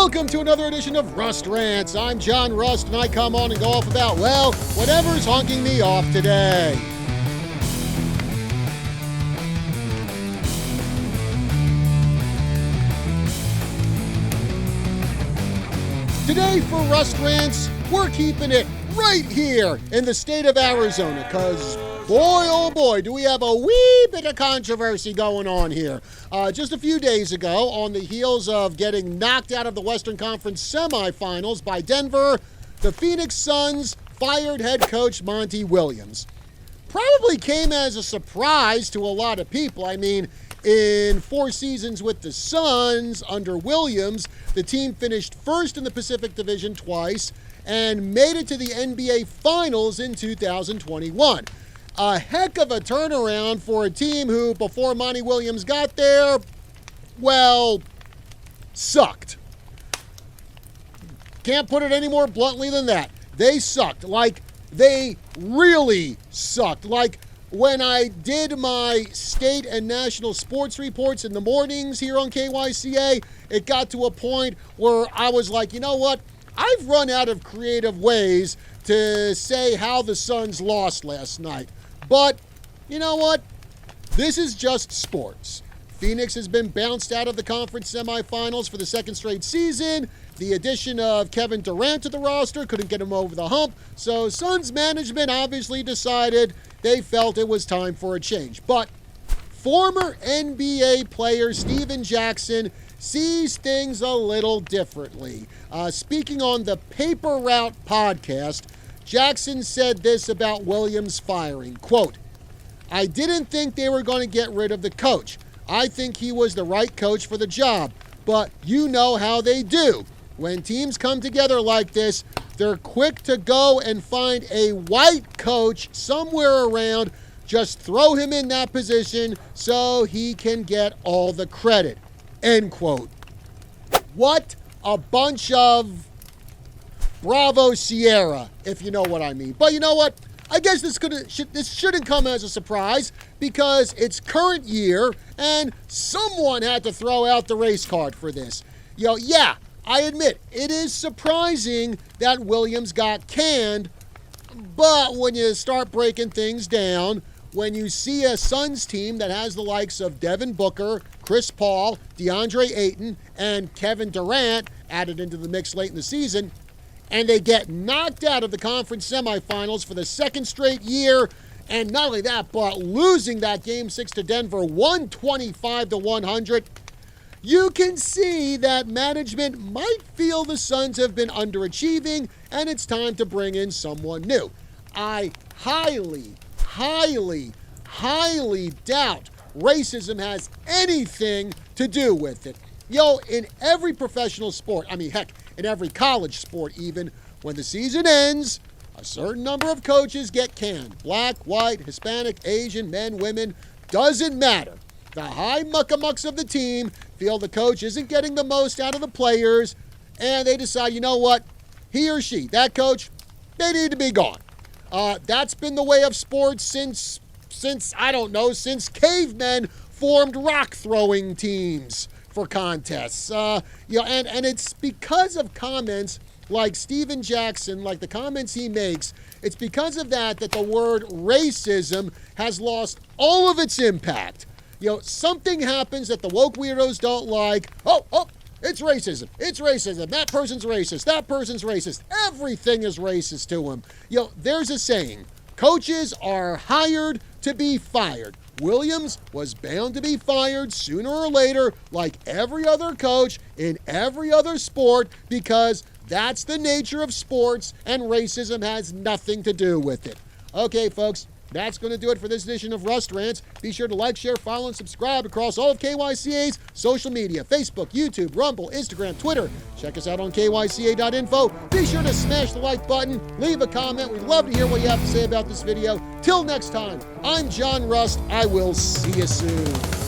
Welcome to another edition of Rust Rants. I'm John Rust, and I come on and go off about, well, whatever's honking me off today. Today for Rust Rants, we're keeping it right here in the state of Arizona, because boy, oh boy, do we have a wee bit of controversy going on here. Just a few days ago, on the heels of getting knocked out of the Western Conference semifinals by Denver, the Phoenix Suns fired head coach Monty Williams. Probably came as a surprise to a lot of people. I mean, in 4 seasons with the Suns under Williams, the team finished first in the Pacific Division twice and made it to the NBA Finals in 2021. A heck of a turnaround for a team who, before Monty Williams got there, well, sucked. Can't put it any more bluntly than that. They sucked. Like, they really sucked. Like, when I did my state and national sports reports in the mornings here on KYCA, it got to a point where I was like, you know what? I've run out of creative ways to say how the Suns lost last night. But, you know what? This is just sports. Phoenix has been bounced out of the conference semifinals for the second straight season. The addition of Kevin Durant to the roster couldn't get him over the hump. So Suns management obviously decided they felt it was time for a change. But former NBA player Steven Jackson sees things a little differently. Speaking on the Paper Route podcast, Jackson said this about Williams' firing, quote, "I didn't think they were going to get rid of the coach. I think he was the right coach for the job. But you know how they do. When teams come together like this, they're quick to go and find a white coach somewhere around, just throw him in that position so he can get all the credit," end quote. What a bunch of Bravo Sierra, if you know what I mean. But you know what? I guess this shouldn't come as a surprise, because it's current year and someone had to throw out the race card for this. Yeah, I admit, it is surprising that Williams got canned, but when you start breaking things down, when you see a Suns team that has the likes of Devin Booker, Chris Paul, DeAndre Ayton, and Kevin Durant added into the mix late in the season, and they get knocked out of the conference semifinals for the second straight year, and not only that, but losing that Game 6 to Denver 125-100, you can see that management might feel the Suns have been underachieving, and it's time to bring in someone new. I highly doubt racism has anything to do with it. In every professional sport, I mean, heck, in every college sport even, when the season ends, a certain number of coaches get canned. Black, white, Hispanic, Asian, men, women, doesn't matter. The high muckamucks of the team feel the coach isn't getting the most out of the players, and they decide, you know what, he or she, that coach, they need to be gone. That's been the way of sports since cavemen formed rock-throwing teams for contests. And it's because of comments like Steven Jackson, like the comments he makes, it's because of that the word racism has lost all of its impact. Something happens that the woke weirdos don't like. Oh, it's racism. It's racism. That person's racist. That person's racist. Everything is racist to him. There's a saying, coaches are hired to be fired. Williams was bound to be fired sooner or later, like every other coach in every other sport, because that's the nature of sports, and racism has nothing to do with it. Okay, folks, that's going to do it for this edition of Rust Rants. Be sure to like, share, follow, and subscribe across all of KYCA's social media: Facebook, YouTube, Rumble, Instagram, Twitter. Check us out on KYCA.info. Be sure to smash the like button, leave a comment. We'd love to hear what you have to say about this video. Till next time, I'm John Rust. I will see you soon.